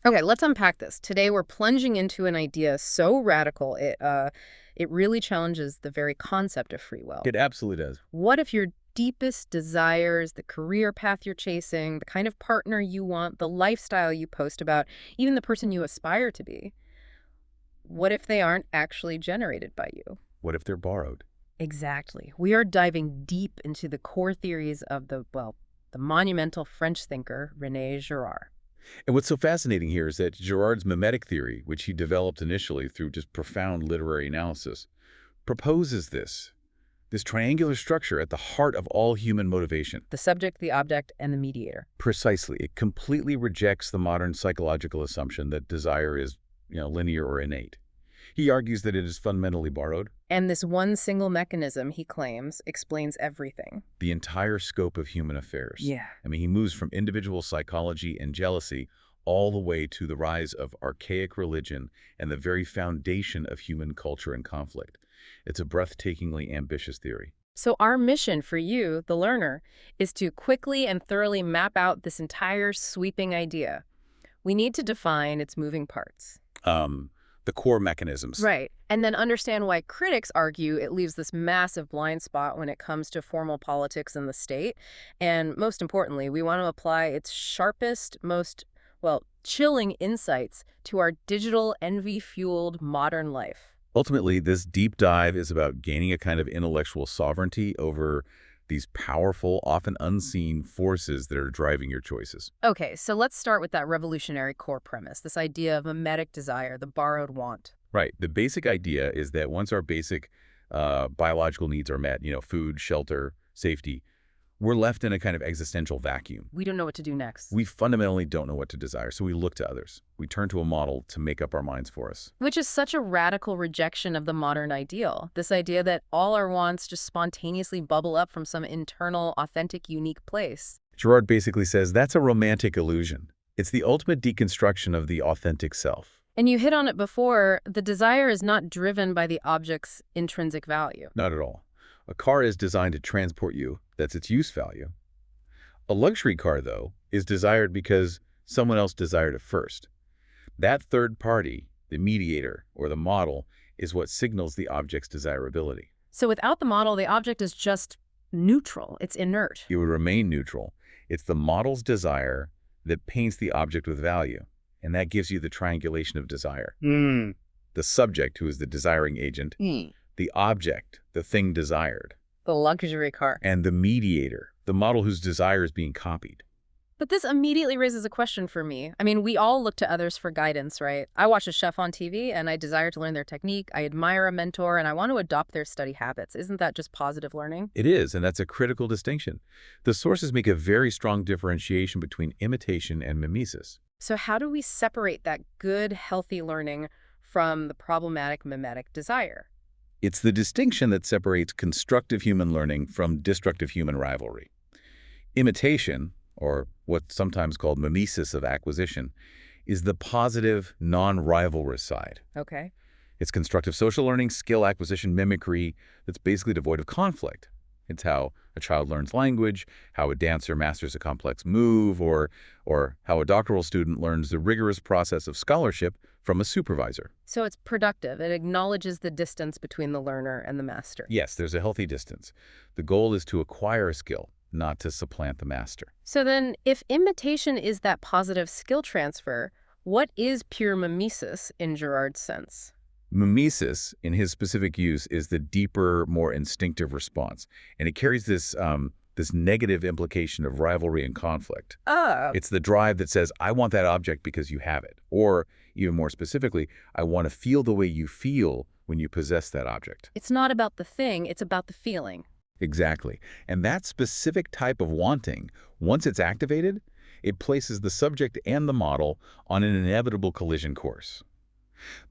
Okay, let's unpack this. Today we're plunging into an idea so radical it really challenges the very concept of free will. It absolutely does. What if your deepest desires, the career path you're chasing, the kind of partner you want, the lifestyle you post about, even the person you aspire to be, what if they aren't actually generated by you? What if they're borrowed? Exactly. We are diving deep into the core theories of the monumental French thinker René Girard. And what's so fascinating here is that Girard's mimetic theory, which he developed initially through just profound literary analysis, proposes this triangular structure at the heart of all human motivation. The subject, the object, and the mediator. Precisely. It completely rejects the modern psychological assumption that desire is, linear or innate. He argues that it is fundamentally borrowed. And this one single mechanism, he claims, explains everything. The entire scope of human affairs. Yeah. I mean, he moves from individual psychology and jealousy all the way to the rise of archaic religion and the very foundation of human culture and conflict. It's a breathtakingly ambitious theory. So our mission for you, the learner, is to quickly and thoroughly map out this entire sweeping idea. We need to define its moving parts. The core mechanisms. Right. And then understand why critics argue it leaves this massive blind spot when it comes to formal politics in the state. And most importantly, we want to apply its sharpest, most, chilling insights to our digital, envy-fueled modern life. Ultimately, this deep dive is about gaining a kind of intellectual sovereignty over these powerful, often unseen forces that are driving your choices. Okay, so let's start with that revolutionary core premise, this idea of mimetic desire, the borrowed want. Right. The basic idea is that once our basic biological needs are met, food, shelter, safety, we're left in a kind of existential vacuum. We don't know what to do next. We fundamentally don't know what to desire, so we look to others. We turn to a model to make up our minds for us. Which is such a radical rejection of the modern ideal, this idea that all our wants just spontaneously bubble up from some internal, authentic, unique place. Girard basically says that's a romantic illusion. It's the ultimate deconstruction of the authentic self. And you hit on it before, the desire is not driven by the object's intrinsic value. Not at all. A car is designed to transport you. That's its use value. A luxury car, though, is desired because someone else desired it first. That third party, the mediator or the model, is what signals the object's desirability. So without the model, the object is just neutral. It's inert. It would remain neutral. It's the model's desire that paints the object with value, and that gives you the triangulation of desire. The subject, who is the desiring agent, the object, the thing desired, The luxury car. and the mediator, the model whose desire is being copied. But this immediately raises a question for me. I mean, we all look to others for guidance, right? I watch a chef on TV and I desire to learn their technique. I admire a mentor and I want to adopt their study habits. Isn't that just positive learning? It is, and that's a critical distinction. The sources make a very strong differentiation between imitation and mimesis. So how do we separate that good, healthy learning from the problematic mimetic desire? It's the distinction that separates constructive human learning from destructive human rivalry. Imitation, or what's sometimes called mimesis of acquisition, is the positive, non-rivalrous side. Okay. It's constructive social learning, skill acquisition, mimicry that's basically devoid of conflict. It's how a child learns language, how a dancer masters a complex move, or how a doctoral student learns the rigorous process of scholarship from a supervisor. So it's productive. It acknowledges the distance between the learner and the master. Yes, there's a healthy distance. The goal is to acquire a skill, not to supplant the master. So then, if imitation is that positive skill transfer, what is pure mimesis in Girard's sense? Mimesis, in his specific use, is the deeper, more instinctive response, and it carries this negative implication of rivalry and conflict. Oh. It's the drive that says, I want that object because you have it, or even more specifically, I want to feel the way you feel when you possess that object. It's not about the thing, it's about the feeling. Exactly. And that specific type of wanting, once it's activated, it places the subject and the model on an inevitable collision course.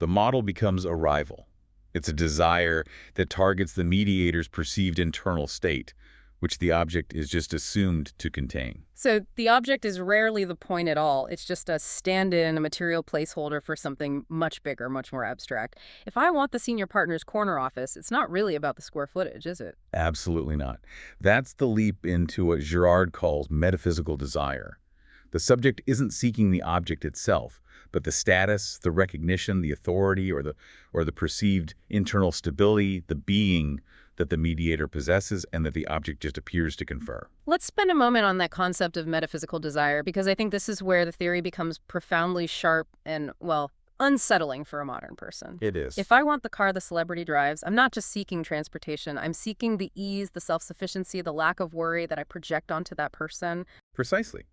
The model becomes a rival. It's a desire that targets the mediator's perceived internal state, which the object is just assumed to contain. So the object is rarely the point at all. It's just a stand-in, a material placeholder for something much bigger, much more abstract. If I want the senior partner's corner office, it's not really about the square footage, is it? Absolutely not. That's the leap into what Girard calls metaphysical desire. The subject isn't seeking the object itself, but the status, the recognition, the authority, or the perceived internal stability, the being that the mediator possesses and that the object just appears to confer. Let's spend a moment on that concept of metaphysical desire, because I think this is where the theory becomes profoundly sharp and, well, unsettling for a modern person. It is. If I want the car the celebrity drives, I'm not just seeking transportation. I'm seeking the ease, the self-sufficiency, the lack of worry that I project onto that person. Precisely.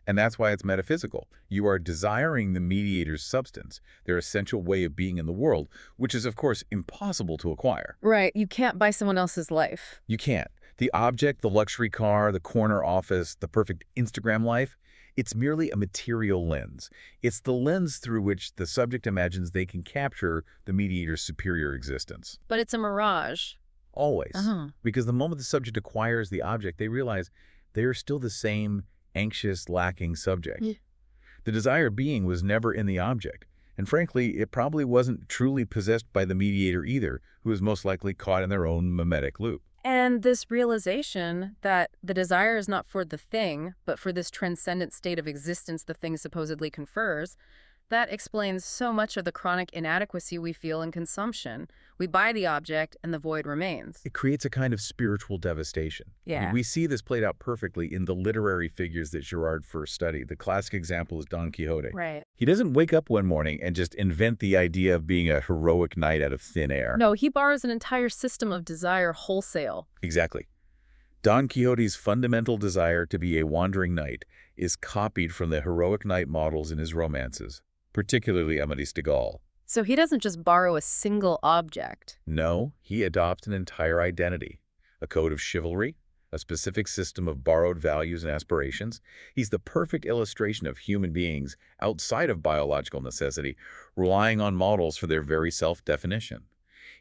And that's why it's metaphysical. You are desiring the mediator's substance, their essential way of being in the world, which is, of course, impossible to acquire. Right. You can't buy someone else's life. You can't. The object, the luxury car, the corner office, the perfect Instagram life, it's merely a material lens. It's the lens through which the subject imagines they can capture the mediator's superior existence. But it's a mirage. Always. Because the moment the subject acquires the object, they realize they are still the same anxious, lacking subject. Yeah. The desired being was never in the object. And frankly, it probably wasn't truly possessed by the mediator either, who was most likely caught in their own mimetic loop. And this realization that the desire is not for the thing, but for this transcendent state of existence the thing supposedly confers, that explains so much of the chronic inadequacy we feel in consumption. We buy the object and the void remains. It creates a kind of spiritual devastation. Yeah. We see this played out perfectly in the literary figures that Girard first studied. The classic example is Don Quixote. Right. He doesn't wake up one morning and just invent the idea of being a heroic knight out of thin air. No, he borrows an entire system of desire wholesale. Exactly. Don Quixote's fundamental desire to be a wandering knight is copied from the heroic knight models in his romances, particularly Amadis de Gaul. So he doesn't just borrow a single object. No, he adopts an entire identity, a code of chivalry, a specific system of borrowed values and aspirations. He's the perfect illustration of human beings outside of biological necessity, relying on models for their very self-definition.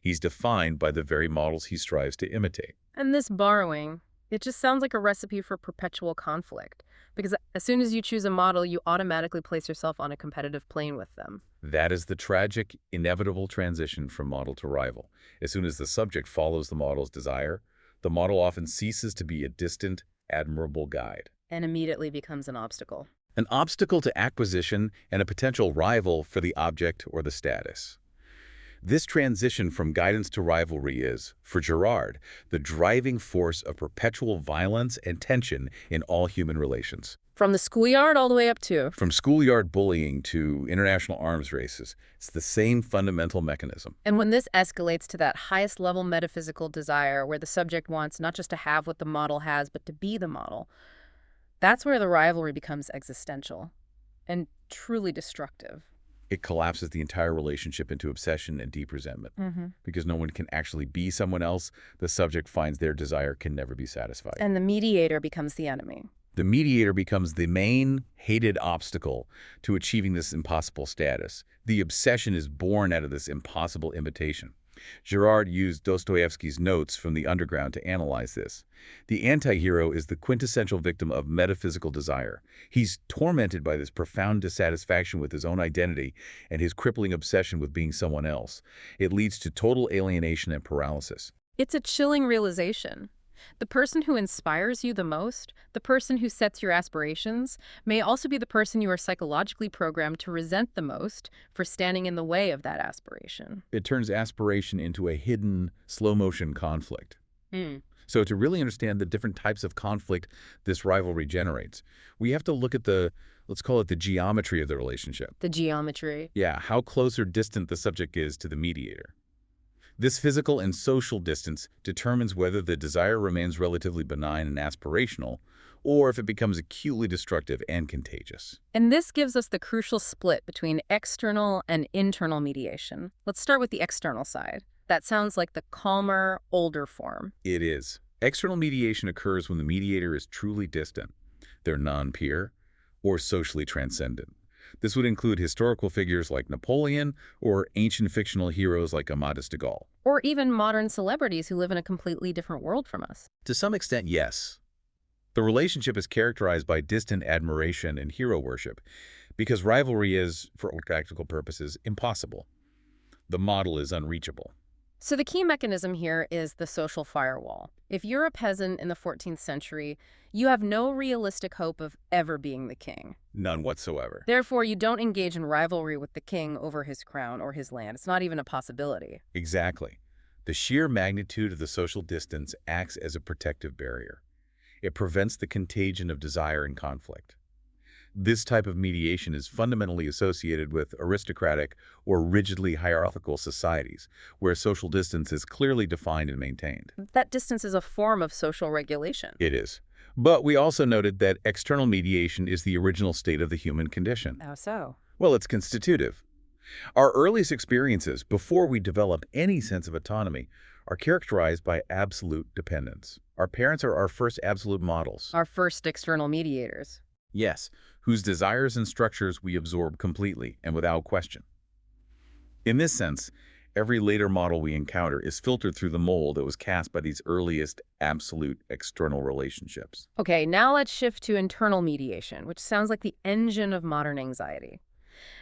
He's defined by the very models he strives to imitate. And this borrowing, it just sounds like a recipe for perpetual conflict. Because as soon as you choose a model, you automatically place yourself on a competitive plane with them. That is the tragic, inevitable transition from model to rival. As soon as the subject follows the model's desire, the model often ceases to be a distant, admirable guide. And immediately becomes an obstacle. An obstacle to acquisition and a potential rival for the object or the status. This transition from guidance to rivalry is, for Girard, the driving force of perpetual violence and tension in all human relations. From the schoolyard all the way up to... From schoolyard bullying to international arms races, it's the same fundamental mechanism. And when this escalates to that highest level metaphysical desire, where the subject wants not just to have what the model has, but to be the model, that's where the rivalry becomes existential and truly destructive. It collapses the entire relationship into obsession and deep resentment. Because no one can actually be someone else, the subject finds their desire can never be satisfied. And the mediator becomes the enemy. The mediator becomes the main hated obstacle to achieving this impossible status. The obsession is born out of this impossible imitation. Girard used Dostoevsky's notes from the underground to analyze this. The anti-hero is the quintessential victim of metaphysical desire. He's tormented by this profound dissatisfaction with his own identity and his crippling obsession with being someone else. It leads to total alienation and paralysis. It's a chilling realization. The person who inspires you the most, the person who sets your aspirations, may also be the person you are psychologically programmed to resent the most for standing in the way of that aspiration. It turns aspiration into a hidden, slow-motion conflict. So to really understand the different types of conflict this rivalry generates, we have to look at the, let's call it the geometry of the relationship. The geometry. Yeah, how close or distant the subject is to the mediator. This physical and social distance determines whether the desire remains relatively benign and aspirational, or if it becomes acutely destructive and contagious. And this gives us the crucial split between external and internal mediation. Let's start with the external side. That sounds like the calmer, older form. It is. External mediation occurs when the mediator is truly distant. They're non-peer or socially transcendent. This would include historical figures like Napoleon or ancient fictional heroes like Amadis de Gaul. Or even modern celebrities who live in a completely different world from us. To some extent, yes. The relationship is characterized by distant admiration and hero worship because rivalry is, for all practical purposes, impossible. The model is unreachable. So the key mechanism here is the social firewall. If you're a peasant in the 14th century, you have no realistic hope of ever being the king. None whatsoever. Therefore, you don't engage in rivalry with the king over his crown or his land. It's not even a possibility. Exactly. The sheer magnitude of the social distance acts as a protective barrier. It prevents the contagion of desire and conflict. This type of mediation is fundamentally associated with aristocratic or rigidly hierarchical societies, where social distance is clearly defined and maintained. That distance is a form of social regulation. It is. But we also noted that external mediation is the original state of the human condition. How so? Well, it's constitutive. Our earliest experiences, before we develop any sense of autonomy, are characterized by absolute dependence. Our parents are our first absolute models. Our first external mediators. Yes, whose desires and structures we absorb completely and without question. In this sense, every later model we encounter is filtered through the mold that was cast by these earliest absolute external relationships. Okay, now let's shift to internal mediation, which sounds like the engine of modern anxiety.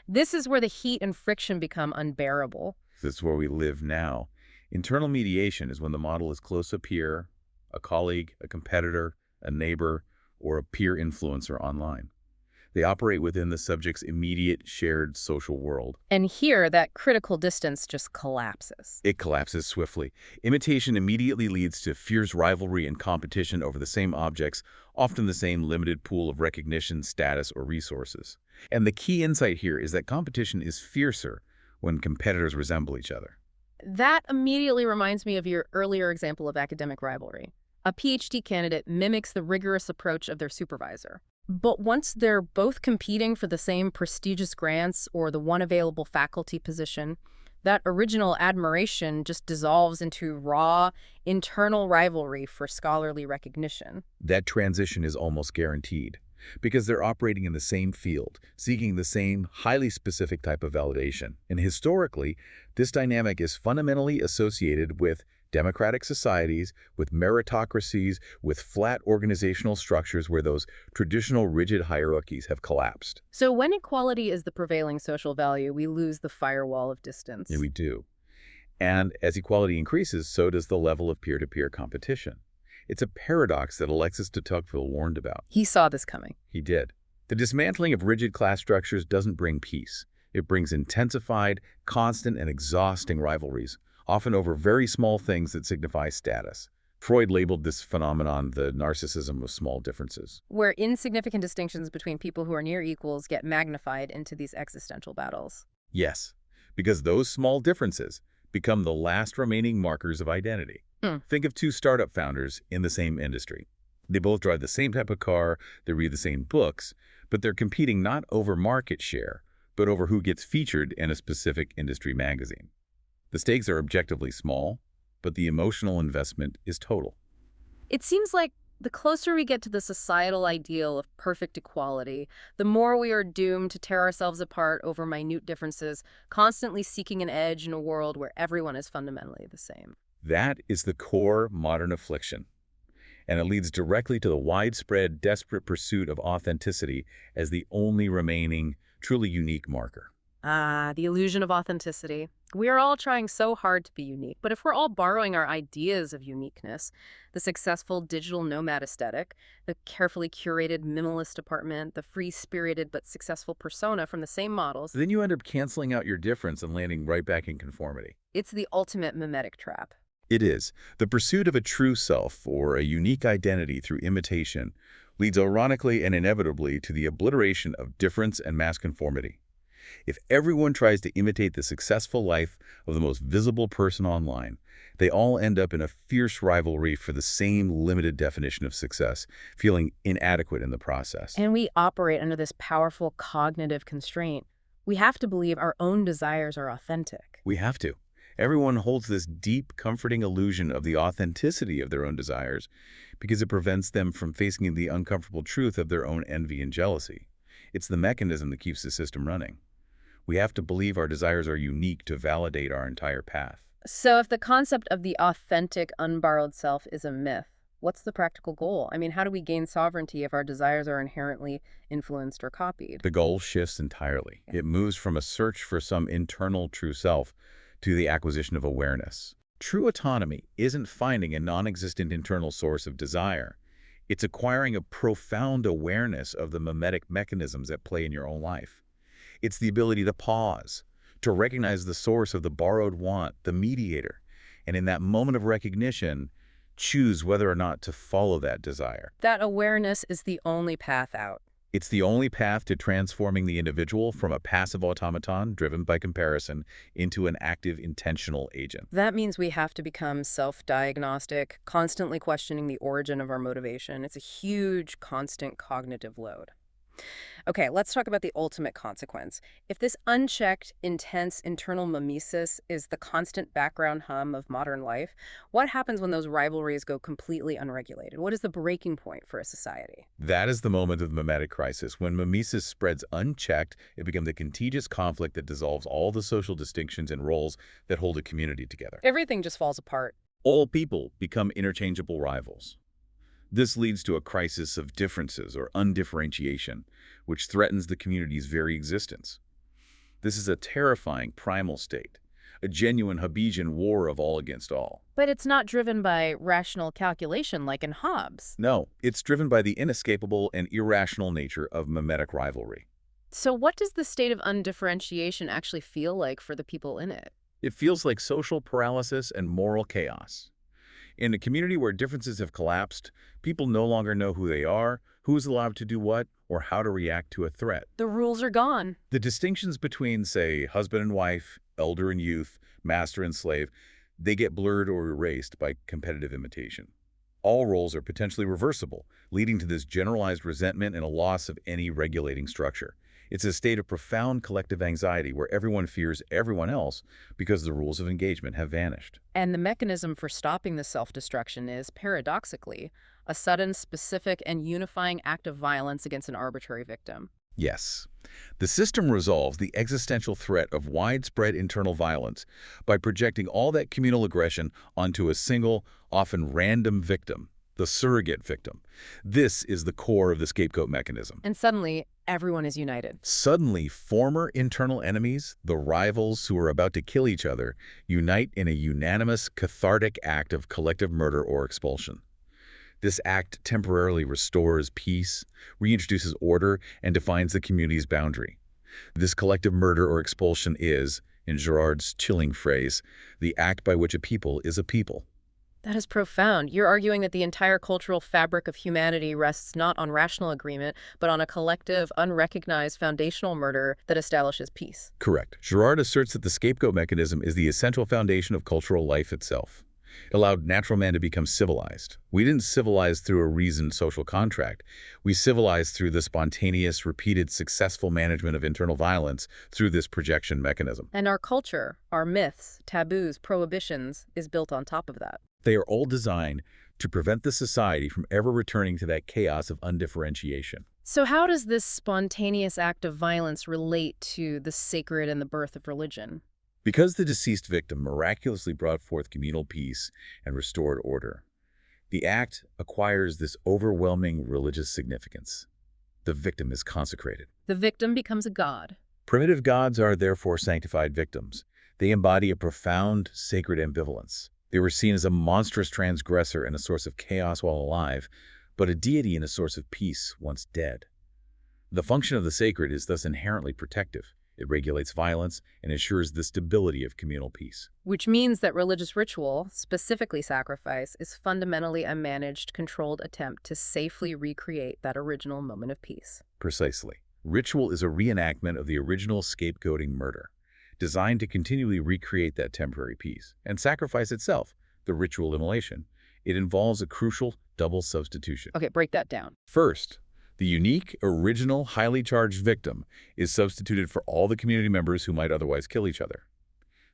This is where the heat and friction become unbearable. This is where we live now. Internal mediation is when the model is close to a peer, a colleague, a competitor, a neighbor, or a peer influencer online. They operate within the subject's immediate shared social world. And here, that critical distance just collapses. It collapses swiftly. Imitation immediately leads to fierce rivalry and competition over the same objects, often the same limited pool of recognition, status, or resources. And the key insight here is that competition is fiercer when competitors resemble each other. That immediately reminds me of your earlier example of academic rivalry. A PhD candidate mimics the rigorous approach of their supervisor. But once they're both competing for the same prestigious grants or the one available faculty position, that original admiration just dissolves into raw, internal rivalry for scholarly recognition. That transition is almost guaranteed because they're operating in the same field, seeking the same highly specific type of validation. And historically, this dynamic is fundamentally associated with democratic societies, with meritocracies, with flat organizational structures where those traditional rigid hierarchies have collapsed. So when equality is the prevailing social value, we lose the firewall of distance. Yeah, we do. And as equality increases, so does the level of peer-to-peer competition. It's a paradox that Alexis de Tocqueville warned about. He saw this coming. He did. The dismantling of rigid class structures doesn't bring peace. It brings intensified, constant, and exhausting rivalries, often over very small things that signify status. Freud labeled this phenomenon the narcissism of small differences. Where insignificant distinctions between people who are near equals get magnified into these existential battles. Yes, because those small differences become the last remaining markers of identity. Think of two startup founders in the same industry. They both drive the same type of car, they read the same books, but they're competing not over market share, but over who gets featured in a specific industry magazine. The stakes are objectively small, but the emotional investment is total. It seems like the closer we get to the societal ideal of perfect equality, the more we are doomed to tear ourselves apart over minute differences, constantly seeking an edge in a world where everyone is fundamentally the same. That is the core modern affliction, and it leads directly to the widespread, desperate pursuit of authenticity as the only remaining, truly unique marker. Ah, the illusion of authenticity. We are all trying so hard to be unique, but if we're all borrowing our ideas of uniqueness, the successful digital nomad aesthetic, the carefully curated minimalist apartment, the free-spirited but successful persona from the same models, Then you end up canceling out your difference and landing right back in conformity. it's the ultimate mimetic trap. It is. The pursuit of a true self or a unique identity through imitation leads ironically and inevitably to the obliteration of difference and mass conformity. If everyone tries to imitate the successful life of the most visible person online, they all end up in a fierce rivalry for the same limited definition of success, feeling inadequate in the process. And we operate under this powerful cognitive constraint. We have to believe our own desires are authentic. We have to. Everyone holds this deep, comforting illusion of the authenticity of their own desires because it prevents them from facing the uncomfortable truth of their own envy and jealousy. It's the mechanism that keeps the system running. We have to believe our desires are unique to validate our entire path. So if the concept of the authentic, unborrowed self is a myth, what's the practical goal? I mean, how do we gain sovereignty if our desires are inherently influenced or copied? The goal shifts entirely. It moves from a search for some internal true self to the acquisition of awareness. True autonomy isn't finding a non-existent internal source of desire. It's acquiring a profound awareness of the mimetic mechanisms at play in your own life. It's the ability to pause, to recognize the source of the borrowed want, the mediator, and in that moment of recognition, choose whether or not to follow that desire. That awareness is the only path out. It's the only path to transforming the individual from a passive automaton driven by comparison into an active, intentional agent. That means we have to become self-diagnostic, constantly questioning the origin of our motivation. It's a huge, constant cognitive load. Okay, let's talk about the ultimate consequence. If this unchecked, intense internal mimesis is the constant background hum of modern life, what happens when those rivalries go completely unregulated? What is the breaking point for a society? That is the moment of the mimetic crisis. When mimesis spreads unchecked, it becomes a contagious conflict that dissolves all the social distinctions and roles that hold a community together. Everything just falls apart. All people become interchangeable rivals. This leads to a crisis of differences or undifferentiation, which threatens the community's very existence. This is a terrifying primal state, a genuine Hobbesian war of all against all. But it's not driven by rational calculation like in Hobbes. No, it's driven by the inescapable and irrational nature of mimetic rivalry. So what does the state of undifferentiation actually feel like for the people in it? It feels like social paralysis and moral chaos. In a community where differences have collapsed, people no longer know who they are, who is allowed to do what, or how to react to a threat. The rules are gone. The distinctions between, say, husband and wife, elder and youth, master and slave, they get blurred or erased by competitive imitation. All roles are potentially reversible, leading to this generalized resentment and a loss of any regulating structure. It's a state of profound collective anxiety where everyone fears everyone else because the rules of engagement have vanished. And the mechanism for stopping the self-destruction is, paradoxically, a sudden, specific, and unifying act of violence against an arbitrary victim. Yes. The system resolves the existential threat of widespread internal violence by projecting all that communal aggression onto a single, often random victim, the surrogate victim. This is the core of the scapegoat mechanism. And suddenly, everyone is united. Suddenly, former internal enemies, the rivals who are about to kill each other, unite in a unanimous, cathartic act of collective murder or expulsion. This act temporarily restores peace, reintroduces order, and defines the community's boundary. This collective murder or expulsion is, in Girard's chilling phrase, the act by which a people is a people. That is profound. You're arguing that the entire cultural fabric of humanity rests not on rational agreement, but on a collective, unrecognized foundational murder that establishes peace. Correct. Girard asserts that the scapegoat mechanism is the essential foundation of cultural life itself. It allowed natural man to become civilized. We didn't civilize through a reasoned social contract. We civilized through the spontaneous, repeated, successful management of internal violence through this projection mechanism. And our culture, our myths, taboos, prohibitions, is built on top of that. They are all designed to prevent the society from ever returning to that chaos of undifferentiation. So how does this spontaneous act of violence relate to the sacred and the birth of religion? Because the deceased victim miraculously brought forth communal peace and restored order, the act acquires this overwhelming religious significance. The victim is consecrated. The victim becomes a god. Primitive gods are therefore sanctified victims. They embody a profound, sacred ambivalence. They were seen as a monstrous transgressor and a source of chaos while alive, but a deity and a source of peace once dead. The function of the sacred is thus inherently protective. It regulates violence and ensures the stability of communal peace. Which means that religious ritual, specifically sacrifice, is fundamentally a managed, controlled attempt to safely recreate that original moment of peace. Precisely. Ritual is a reenactment of the original scapegoating murder, designed to continually recreate that temporary peace. And sacrifice itself, the ritual immolation, it involves a crucial double substitution. Okay, break that down. First, the unique, original, highly charged victim is substituted for all the community members who might otherwise kill each other.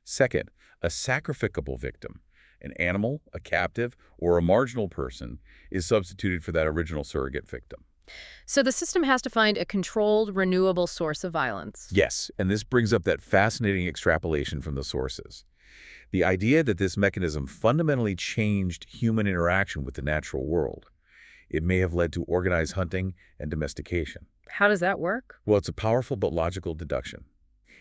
Second, a sacrificable victim, an animal, a captive, or a marginal person, is substituted for that original surrogate victim. So the system has to find a controlled, renewable source of violence. Yes, and this brings up that fascinating extrapolation from the sources. The idea that this mechanism fundamentally changed human interaction with the natural world. It may have led to organized hunting and domestication. How does that work? Well, it's a powerful but logical deduction.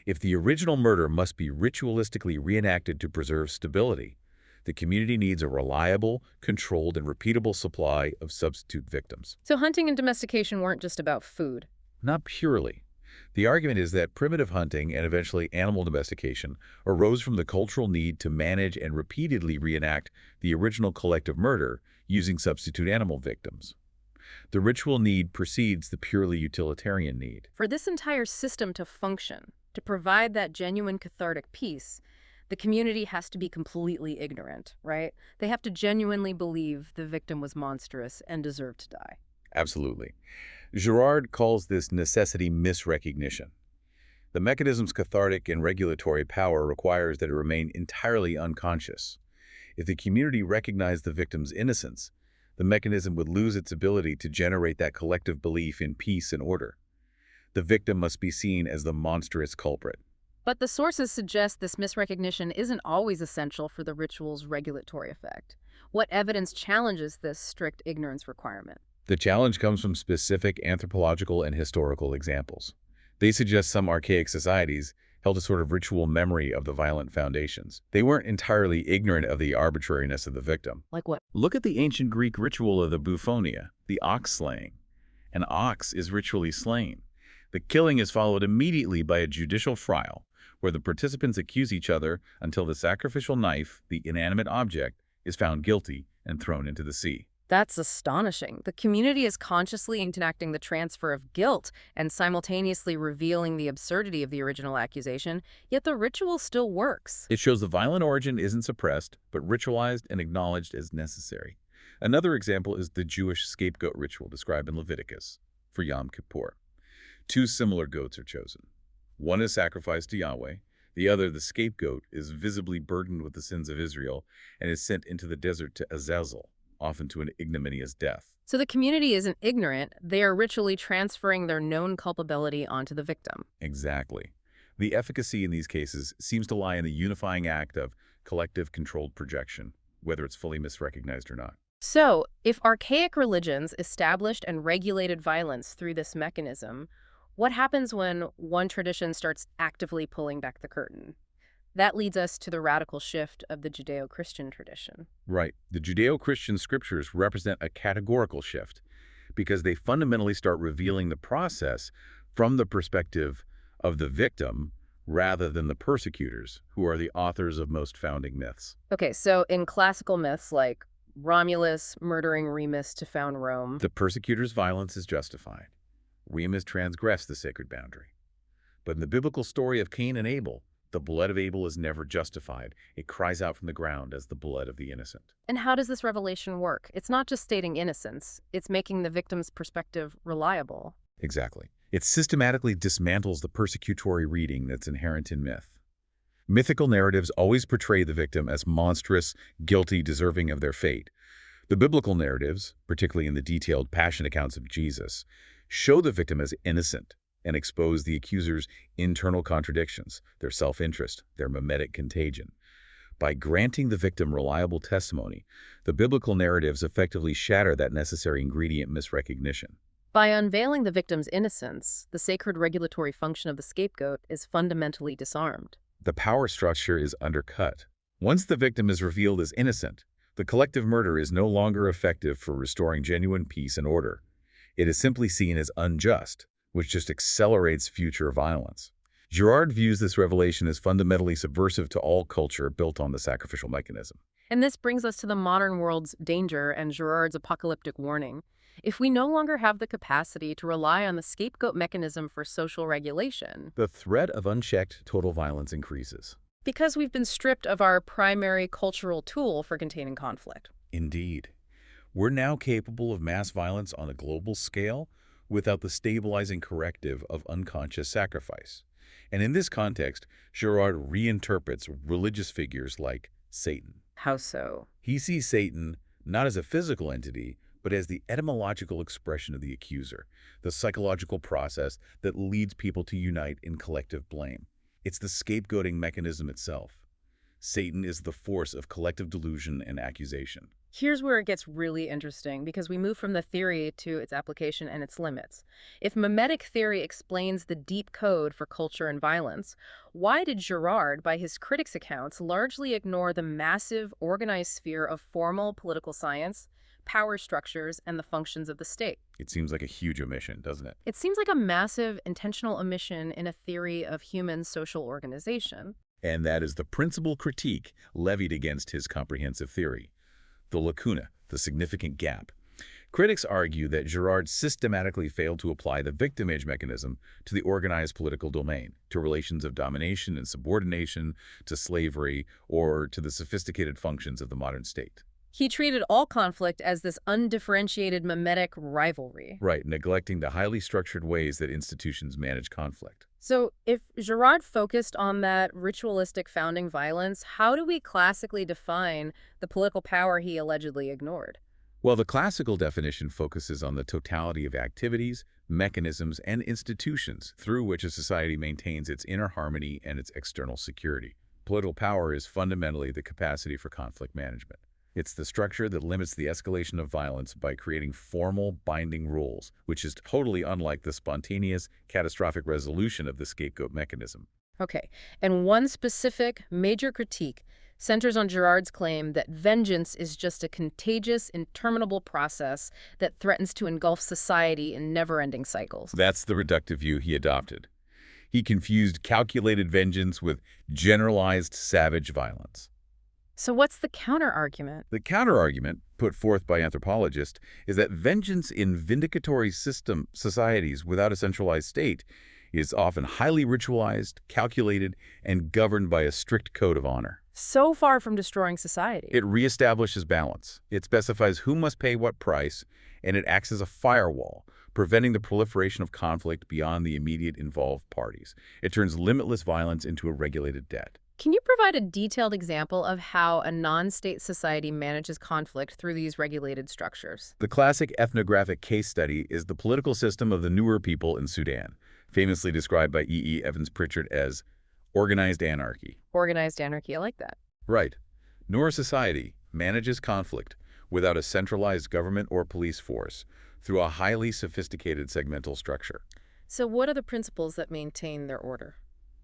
If the original murder must be ritualistically reenacted to preserve stability, The community needs a reliable, controlled, and repeatable supply of substitute victims. So hunting and domestication weren't just about food. Not purely. The argument is that primitive hunting and eventually animal domestication arose from the cultural need to manage and repeatedly reenact the original collective murder using substitute animal victims. The ritual need precedes the purely utilitarian need. For this entire system to function, to provide that genuine cathartic peace, the community has to be completely ignorant, right? They have to genuinely believe the victim was monstrous and deserved to die. Absolutely. Girard calls this necessity misrecognition. The mechanism's cathartic and regulatory power requires that it remain entirely unconscious. If the community recognized the victim's innocence, the mechanism would lose its ability to generate that collective belief in peace and order. The victim must be seen as the monstrous culprit. But the sources suggest this misrecognition isn't always essential for the ritual's regulatory effect. What evidence challenges this strict ignorance requirement? The challenge comes from specific anthropological and historical examples. They suggest some archaic societies held a sort of ritual memory of the violent foundations. They weren't entirely ignorant of the arbitrariness of the victim. Like what? Look at the ancient Greek ritual of the bouphonia, the ox slaying. An ox is ritually slain. The killing is followed immediately by a judicial trial, where the participants accuse each other until the sacrificial knife, the inanimate object, is found guilty and thrown into the sea. That's astonishing. The community is consciously enacting the transfer of guilt and simultaneously revealing the absurdity of the original accusation, yet the ritual still works. It shows the violent origin isn't suppressed, but ritualized and acknowledged as necessary. Another example is the Jewish scapegoat ritual described in Leviticus for Yom Kippur. Two similar goats are chosen. One is sacrificed to Yahweh. The other, the scapegoat, is visibly burdened with the sins of Israel and is sent into the desert to Azazel, often to an ignominious death. So the community isn't ignorant, they are ritually transferring their known culpability onto the victim. Exactly. The efficacy in these cases seems to lie in the unifying act of collective controlled projection, whether it's fully misrecognized or not. So, if archaic religions established and regulated violence through this mechanism, what happens when one tradition starts actively pulling back the curtain? That leads us to the radical shift of the Judeo-Christian tradition. Right. The Judeo-Christian scriptures represent a categorical shift because they fundamentally start revealing the process from the perspective of the victim rather than the persecutors, who are the authors of most founding myths. Okay, so in classical myths like Romulus murdering Remus to found Rome, The persecutor's violence is justified. Remus transgressed the sacred boundary. But in the biblical story of Cain and Abel, the blood of Abel is never justified. It cries out from the ground as the blood of the innocent. and how does this revelation work? It's not just stating innocence, it's making the victim's perspective reliable. Exactly. It systematically dismantles the persecutory reading that's inherent in myth. Mythical narratives always portray the victim as monstrous, guilty, deserving of their fate. The biblical narratives, particularly in the detailed passion accounts of Jesus, show the victim as innocent and expose the accuser's internal contradictions, their self-interest, their mimetic contagion. By granting the victim reliable testimony, the biblical narratives effectively shatter that necessary ingredient misrecognition. By unveiling the victim's innocence, the sacred regulatory function of the scapegoat is fundamentally disarmed. The power structure is undercut. Once the victim is revealed as innocent, the collective murder is no longer effective for restoring genuine peace and order. It is simply seen as unjust, which just accelerates future violence. Girard views this revelation as fundamentally subversive to all culture built on the sacrificial mechanism. And this brings us to the modern world's danger and Girard's apocalyptic warning. If we no longer have the capacity to rely on the scapegoat mechanism for social regulation, The threat of unchecked total violence increases. because we've been stripped of our primary cultural tool for containing conflict. Indeed. We're now capable of mass violence on a global scale without the stabilizing corrective of unconscious sacrifice. And in this context, Girard reinterprets religious figures like Satan. How so? He sees Satan not as a physical entity, but as the etymological expression of the accuser, the psychological process that leads people to unite in collective blame. It's the scapegoating mechanism itself. Satan is the force of collective delusion and accusation. Here's where it gets really interesting because we move from the theory to its application and its limits. If mimetic theory explains the deep code for culture and violence, why did Girard, by his critics' accounts, largely ignore the massive, organized sphere of formal political science, power structures, and the functions of the state? It seems like a huge omission, doesn't it? It seems like a massive, intentional omission in a theory of human social organization. And that is the principal critique levied against his comprehensive theory. The lacuna, the significant gap. Critics argue that Girard systematically failed to apply the victim age mechanism to the organized political domain, to relations of domination and subordination, to slavery, or to the sophisticated functions of the modern state. He treated all conflict as this undifferentiated mimetic rivalry. Right, neglecting the highly structured ways that institutions manage conflict. So if Girard focused on that ritualistic founding violence, how do we classically define the political power he allegedly ignored? Well, the classical definition focuses on the totality of activities, mechanisms, and institutions through which a society maintains its inner harmony and its external security. Political power is fundamentally the capacity for conflict management. It's the structure that limits the escalation of violence by creating formal, binding rules, which is totally unlike the spontaneous, catastrophic resolution of the scapegoat mechanism. Okay, and one specific major critique centers on Girard's claim that vengeance is just a contagious, interminable process that threatens to engulf society in never-ending cycles. That's the reductive view he adopted. He confused calculated vengeance with generalized savage violence. So what's the counter-argument? The counter-argument, put forth by anthropologists, is that vengeance in vindicatory societies without a centralized state is often highly ritualized, calculated, and governed by a strict code of honor. So far from destroying society. It reestablishes balance. It specifies who must pay what price, and it acts as a firewall, preventing the proliferation of conflict beyond the immediate involved parties. It turns limitless violence into a regulated debt. Can you provide a detailed example of how a non-state society manages conflict through these regulated structures? The classic ethnographic case study is the political system of the Nuer people in Sudan, famously described by E. Evans Pritchard as organized anarchy. Organized anarchy, I like that. Right. Nuer society manages conflict without a centralized government or police force through a highly sophisticated segmental structure. So what are the principles that maintain their order?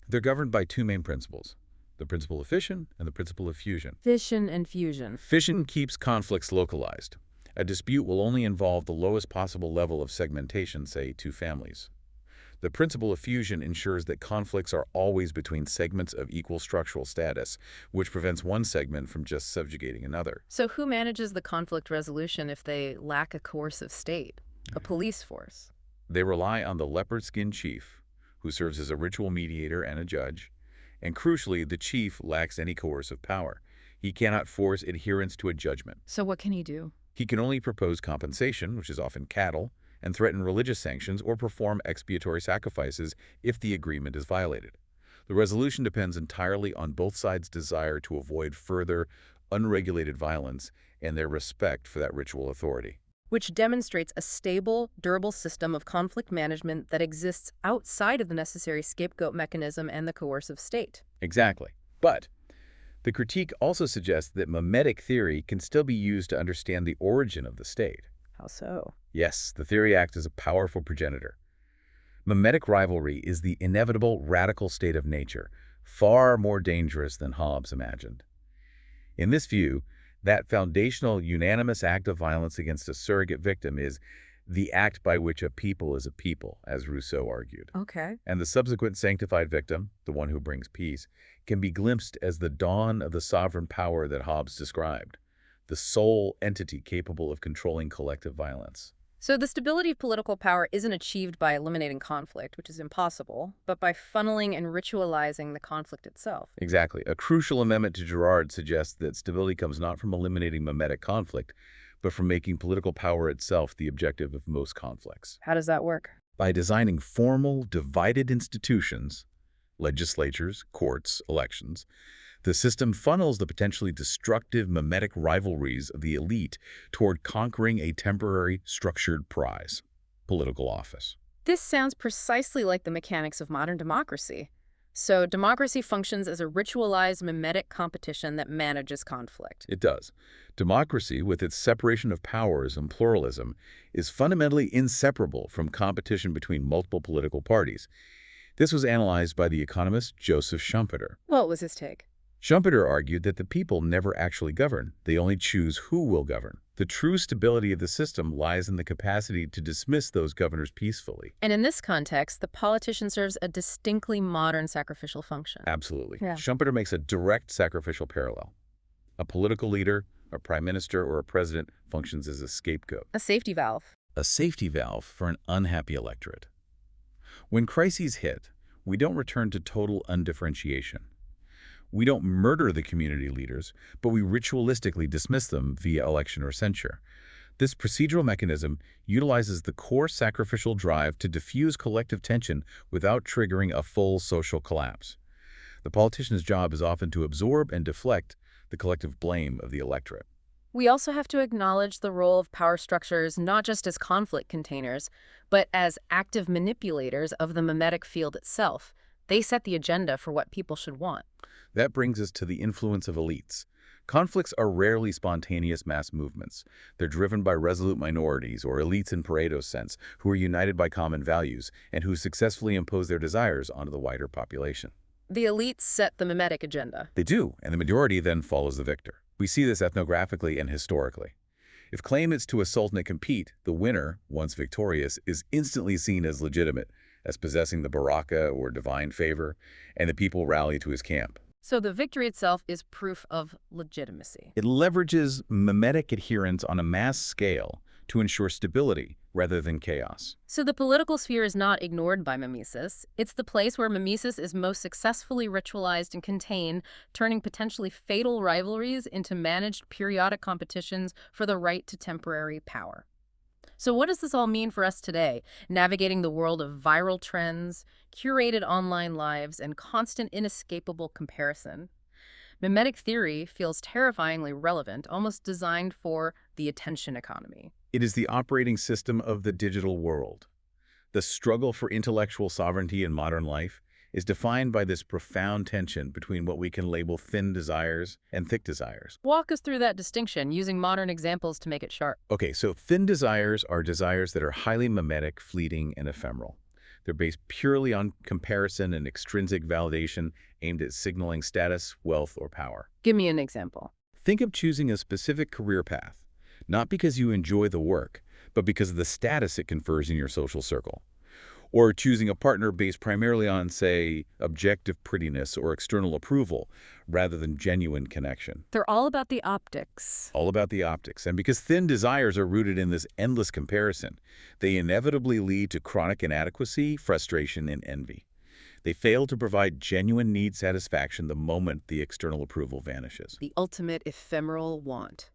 They're governed by two main principles: the principle of fission and the principle of fusion. Fission and fusion. Fission keeps conflicts localized. A dispute will only involve the lowest possible level of segmentation, say, two families. The principle of fusion ensures that conflicts are always between segments of equal structural status, which prevents one segment from just subjugating another. So who manages the conflict resolution if they lack a coercive state? A police force? They rely on the leopard skin chief, who serves as a ritual mediator and a judge. And crucially, the chief lacks any coercive power. He cannot force adherence to a judgment. So what can he do? He can only propose compensation, which is often cattle, and threaten religious sanctions or perform expiatory sacrifices if the agreement is violated. The resolution depends entirely on both sides' desire to avoid further unregulated violence and their respect for that ritual authority. Which demonstrates a stable, durable system of conflict management that exists outside of the necessary scapegoat mechanism and the coercive state. Exactly. But the critique also suggests that mimetic theory can still be used to understand the origin of the state. How so? Yes, the theory acts as a powerful progenitor. Mimetic rivalry is the inevitable radical state of nature, far more dangerous than Hobbes imagined. In this view, that foundational unanimous act of violence against a surrogate victim is the act by which a people is a people, as Rousseau argued. Okay. And the subsequent sanctified victim, the one who brings peace, can be glimpsed as the dawn of the sovereign power that Hobbes described, the sole entity capable of controlling collective violence. So the stability of political power isn't achieved by eliminating conflict, which is impossible, but by funneling and ritualizing the conflict itself. Exactly. A crucial amendment to Girard suggests that stability comes not from eliminating mimetic conflict, but from making political power itself the objective of most conflicts. How does that work? By designing formal, divided institutions, legislatures, courts, elections, the system funnels the potentially destructive mimetic rivalries of the elite toward conquering a temporary, structured prize, political office. This sounds precisely like the mechanics of modern democracy. So democracy functions as a ritualized mimetic competition that manages conflict. It does. Democracy, with its separation of powers and pluralism, is fundamentally inseparable from competition between multiple political parties. This was analyzed by the economist Joseph Schumpeter. What was his take? Schumpeter argued that the people never actually govern. They only choose who will govern. The true stability of the system lies in the capacity to dismiss those governors peacefully. And in this context, the politician serves a distinctly modern sacrificial function. Absolutely. Yeah. Schumpeter makes a direct sacrificial parallel. A political leader, a prime minister, or a president functions as a scapegoat. A safety valve. A safety valve for an unhappy electorate. When crises hit, we don't return to total undifferentiation. We don't murder the community leaders, but we ritualistically dismiss them via election or censure. This procedural mechanism utilizes the core sacrificial drive to diffuse collective tension without triggering a full social collapse. The politician's job is often to absorb and deflect the collective blame of the electorate. We also have to acknowledge the role of power structures not just as conflict containers, but as active manipulators of the mimetic field itself. They set the agenda for what people should want. That brings us to the influence of elites. Conflicts are rarely spontaneous mass movements. They're driven by resolute minorities, or elites in Pareto's sense, who are united by common values and who successfully impose their desires onto the wider population. The elites set the mimetic agenda. They do, and the majority then follows the victor. We see this ethnographically and historically. If claim is to a sultanate compete, the winner, once victorious, is instantly seen as legitimate, as possessing the baraka or divine favor, and the people rally to his camp. So the victory itself is proof of legitimacy. It leverages mimetic adherence on a mass scale to ensure stability rather than chaos. So the political sphere is not ignored by mimesis. It's the place where mimesis is most successfully ritualized and contained, turning potentially fatal rivalries into managed periodic competitions for the right to temporary power. So what does this all mean for us today, navigating the world of viral trends, curated online lives, and constant inescapable comparison? Mimetic theory feels terrifyingly relevant, almost designed for the attention economy. It is the operating system of the digital world. The struggle for intellectual sovereignty in modern life is defined by this profound tension between what we can label thin desires and thick desires. Walk us through that distinction, using modern examples to make it sharp. Okay, so thin desires are desires that are highly mimetic, fleeting, and ephemeral. They're based purely on comparison and extrinsic validation aimed at signaling status, wealth, or power. Give me an example. Think of choosing a specific career path, not because you enjoy the work, but because of the status it confers in your social circle. Or choosing a partner based primarily on, say, objective prettiness or external approval, rather than genuine connection. They're all about the optics. All about the optics. And because thin desires are rooted in this endless comparison, they inevitably lead to chronic inadequacy, frustration, and envy. They fail to provide genuine need satisfaction the moment the external approval vanishes. The ultimate ephemeral want.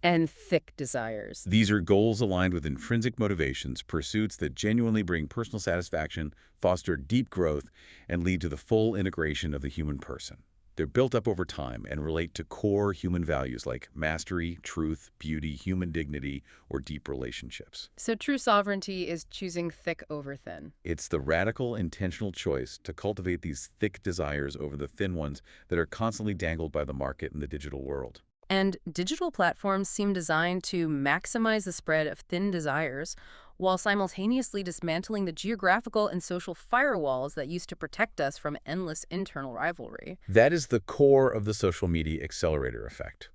And thick desires. These are goals aligned with intrinsic motivations, pursuits that genuinely bring personal satisfaction, foster deep growth, and lead to the full integration of the human person. They're built up over time and relate to core human values like mastery, truth, beauty, human dignity, or deep relationships. So true sovereignty is choosing thick over thin. It's the radical, intentional choice to cultivate these thick desires over the thin ones that are constantly dangled by the market in the digital world. And digital platforms seem designed to maximize the spread of thin desires while simultaneously dismantling the geographical and social firewalls that used to protect us from endless internal rivalry. That is the core of the social media accelerator effect.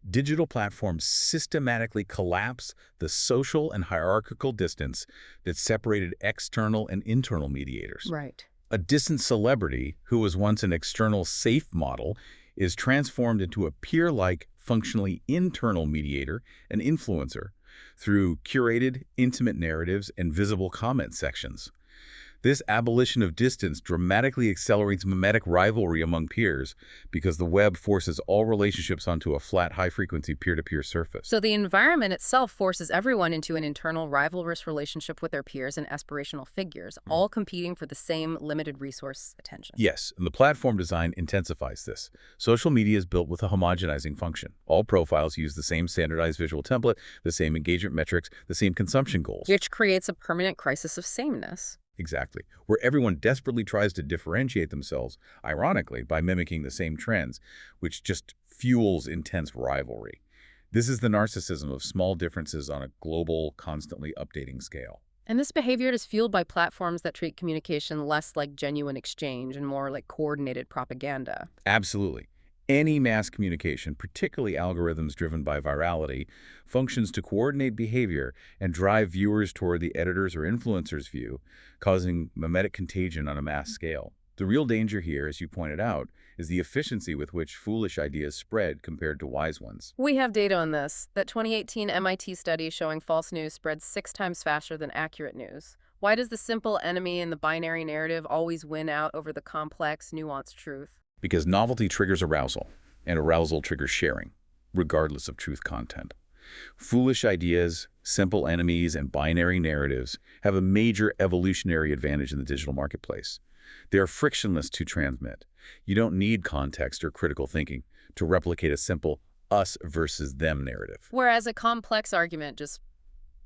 Digital platforms systematically collapse the social and hierarchical distance that separated external and internal mediators. Right. A distant celebrity who was once an external safe model is transformed into a peer-like, functionally internal mediator, an influencer, through curated, intimate narratives and visible comment sections. This abolition of distance dramatically accelerates mimetic rivalry among peers because the web forces all relationships onto a flat, high-frequency peer-to-peer surface. So the environment itself forces everyone into an internal rivalrous relationship with their peers and aspirational figures, all competing for the same limited resource attention. Yes, and the platform design intensifies this. Social media is built with a homogenizing function. All profiles use the same standardized visual template, the same engagement metrics, the same consumption goals. Which creates a permanent crisis of sameness. Exactly. Where everyone desperately tries to differentiate themselves, ironically, by mimicking the same trends, which just fuels intense rivalry. This is the narcissism of small differences on a global, constantly updating scale. And this behavior is fueled by platforms that treat communication less like genuine exchange and more like coordinated propaganda. Absolutely. Any mass communication, particularly algorithms driven by virality, functions to coordinate behavior and drive viewers toward the editor's or influencer's view, causing mimetic contagion on a mass scale. The real danger here, as you pointed out, is the efficiency with which foolish ideas spread compared to wise ones. We have data on this. That 2018 MIT study showing false news spreads 6 times faster than accurate news. Why does the simple enemy in the binary narrative always win out over the complex, nuanced truth? Because novelty triggers arousal, and arousal triggers sharing, regardless of truth content. Foolish ideas, simple enemies, and binary narratives have a major evolutionary advantage in the digital marketplace. They are frictionless to transmit. You don't need context or critical thinking to replicate a simple us versus them narrative. Whereas a complex argument just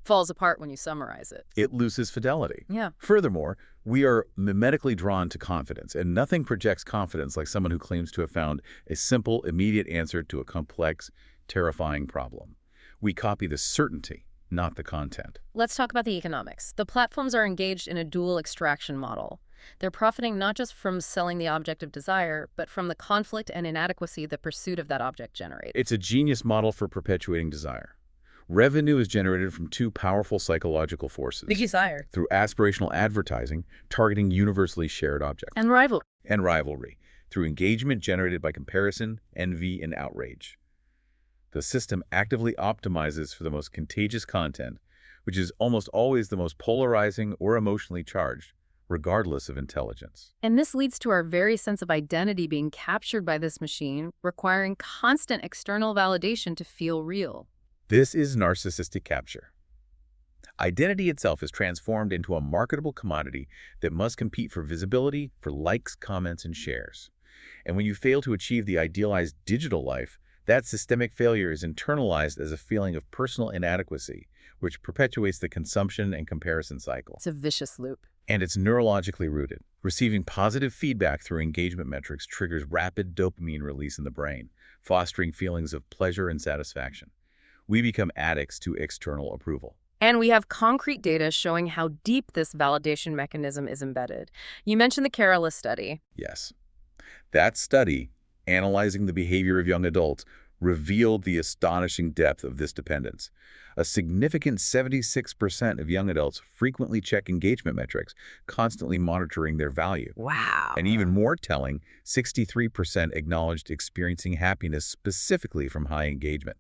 falls apart when you summarize it. It loses fidelity. Yeah. Furthermore, we are mimetically drawn to confidence, and nothing projects confidence like someone who claims to have found a simple, immediate answer to a complex, terrifying problem. We copy the certainty, not the content. Let's talk about the economics. The platforms are engaged in a dual extraction model. They're profiting not just from selling the object of desire, but from the conflict and inadequacy the pursuit of that object generates. It's a genius model for perpetuating desire. Revenue is generated from two powerful psychological forces. The desire. Through aspirational advertising, targeting universally shared objects. And rival. And rivalry, through engagement generated by comparison, envy, and outrage. The system actively optimizes for the most contagious content, which is almost always the most polarizing or emotionally charged, regardless of intelligence. And this leads to our very sense of identity being captured by this machine, requiring constant external validation to feel real. This is narcissistic capture. Identity itself is transformed into a marketable commodity that must compete for visibility, for likes, comments, and shares. And when you fail to achieve the idealized digital life, that systemic failure is internalized as a feeling of personal inadequacy, which perpetuates the consumption and comparison cycle. It's a vicious loop. And it's neurologically rooted. Receiving positive feedback through engagement metrics triggers rapid dopamine release in the brain, fostering feelings of pleasure and satisfaction. We become addicts to external approval. And we have concrete data showing how deep this validation mechanism is embedded. You mentioned the Carolus study. Yes. That study, analyzing the behavior of young adults, revealed the astonishing depth of this dependence. A significant 76% of young adults frequently check engagement metrics, constantly monitoring their value. Wow. And even more telling, 63% acknowledged experiencing happiness specifically from high engagement.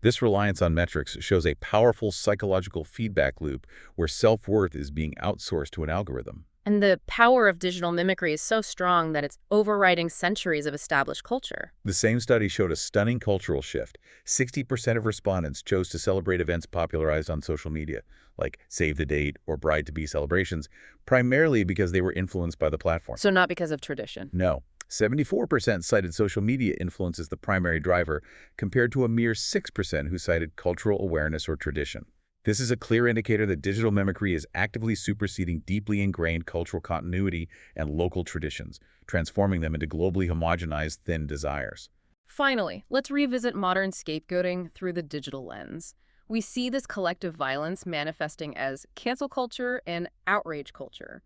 This reliance on metrics shows a powerful psychological feedback loop where self-worth is being outsourced to an algorithm. And the power of digital mimicry is so strong that it's overriding centuries of established culture. The same study showed a stunning cultural shift. 60% of respondents chose to celebrate events popularized on social media, like Save the Date or Bride-to-be celebrations, primarily because they were influenced by the platform. So not because of tradition. No. 74% cited social media influence as the primary driver, compared to a mere 6% who cited cultural awareness or tradition. This is a clear indicator that digital mimicry is actively superseding deeply ingrained cultural continuity and local traditions, transforming them into globally homogenized thin desires. Finally, let's revisit modern scapegoating through the digital lens. We see this collective violence manifesting as cancel culture and outrage culture.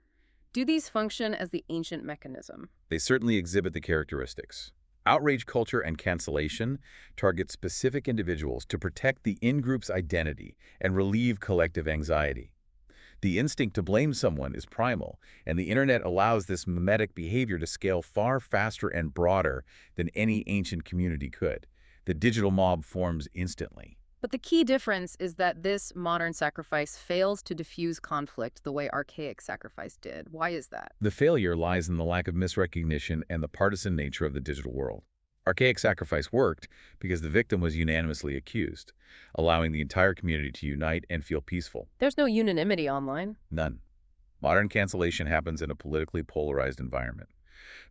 Do these function as the ancient mechanism? They certainly exhibit the characteristics. Outrage culture and cancellation target specific individuals to protect the in-group's identity and relieve collective anxiety. The instinct to blame someone is primal, and the internet allows this mimetic behavior to scale far faster and broader than any ancient community could. The digital mob forms instantly. But the key difference is that this modern sacrifice fails to diffuse conflict the way archaic sacrifice did. Why is that? The failure lies in the lack of misrecognition and the partisan nature of the digital world. Archaic sacrifice worked because the victim was unanimously accused, allowing the entire community to unite and feel peaceful. There's no unanimity online. None. Modern cancellation happens in a politically polarized environment.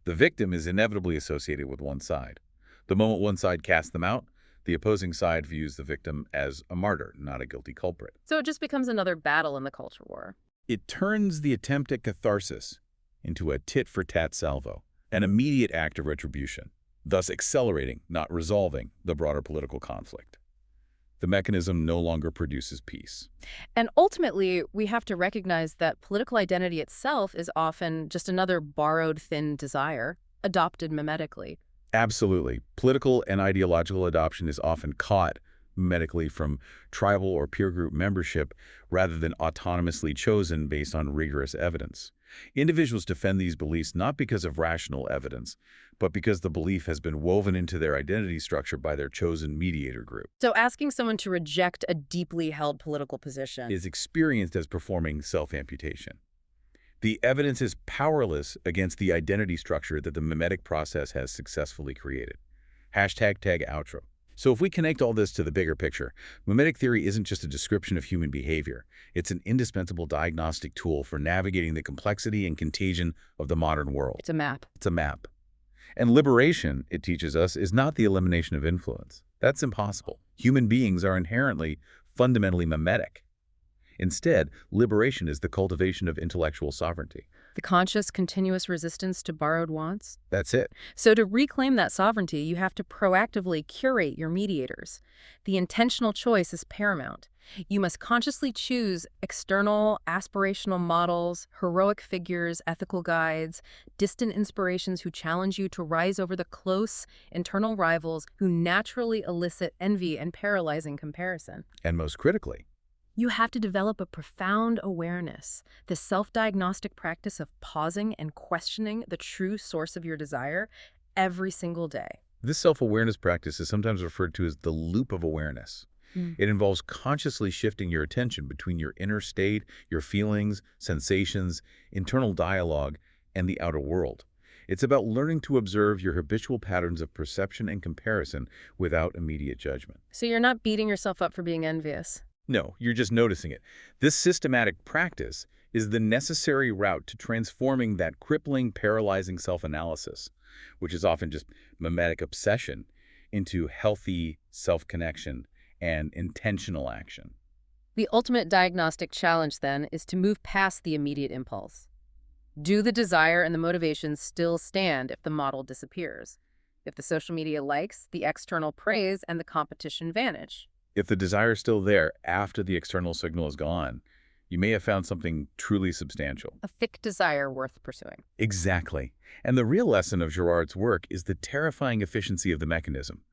The victim is inevitably associated with one side. The moment one side casts them out, the opposing side views the victim as a martyr, not a guilty culprit. So it just becomes another battle in the culture war. It turns the attempt at catharsis into a tit-for-tat salvo, an immediate act of retribution, thus accelerating, not resolving, the broader political conflict. The mechanism no longer produces peace. And ultimately, we have to recognize that political identity itself is often just another borrowed thin desire, adopted mimetically. Absolutely. Political and ideological adoption is often caught medically from tribal or peer group membership rather than autonomously chosen based on rigorous evidence. Individuals defend these beliefs not because of rational evidence, but because the belief has been woven into their identity structure by their chosen mediator group. So asking someone to reject a deeply held political position Is experienced as performing self-amputation. The evidence is powerless against the identity structure that the mimetic process has successfully created. #tag outro. So if we connect all this to the bigger picture, mimetic theory isn't just a description of human behavior. It's an indispensable diagnostic tool for navigating the complexity and contagion of the modern world. It's a map. It's a map. And liberation, it teaches us, is not the elimination of influence. That's impossible. Human beings are inherently, fundamentally mimetic. Instead, liberation is the cultivation of intellectual sovereignty. The conscious, continuous resistance to borrowed wants. That's it. So to reclaim that sovereignty, you have to proactively curate your mediators. The intentional choice is paramount. You must consciously choose external, aspirational models, heroic figures, ethical guides, distant inspirations who challenge you to rise over the close, internal rivals who naturally elicit envy and paralyzing comparison. And most critically, You have to develop a profound awareness, the self-diagnostic practice of pausing and questioning the true source of your desire every single day. this self-awareness practice is sometimes referred to as the loop of awareness. Mm. It involves consciously shifting your attention between your inner state, your feelings, sensations, internal dialogue, and the outer world. It's about learning to observe your habitual patterns of perception and comparison without immediate judgment. So you're not beating yourself up for being envious. No, you're just noticing it. This systematic practice is the necessary route to transforming that crippling, paralyzing self-analysis, which is often just mimetic obsession, into healthy self-connection and intentional action. The ultimate diagnostic challenge, then, is to move past the immediate impulse. Do the desire and the motivation still stand if the model disappears? If the social media likes, the external praise, and the competition vanish? If the desire is still there after the external signal is gone, you may have found something truly substantial. A thick desire worth pursuing. Exactly. And the real lesson of Girard's work is the terrifying efficiency of the mechanism.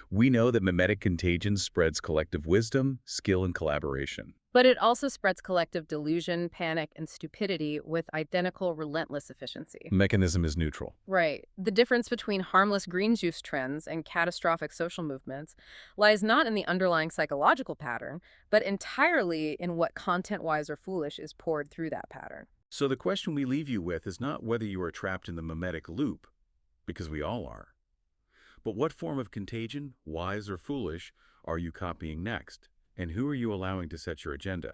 We know that mimetic contagion spreads collective wisdom, skill, and collaboration. But it also spreads collective delusion, panic, and stupidity with identical, relentless efficiency. The mechanism is neutral. Right. The difference between harmless green juice trends and catastrophic social movements lies not in the underlying psychological pattern, but entirely in what content-wise or foolish is poured through that pattern. So the question we leave you with is not whether you are trapped in the mimetic loop, because we all are, but what form of contagion, wise or foolish, are you copying next? And who are you allowing to set your agenda?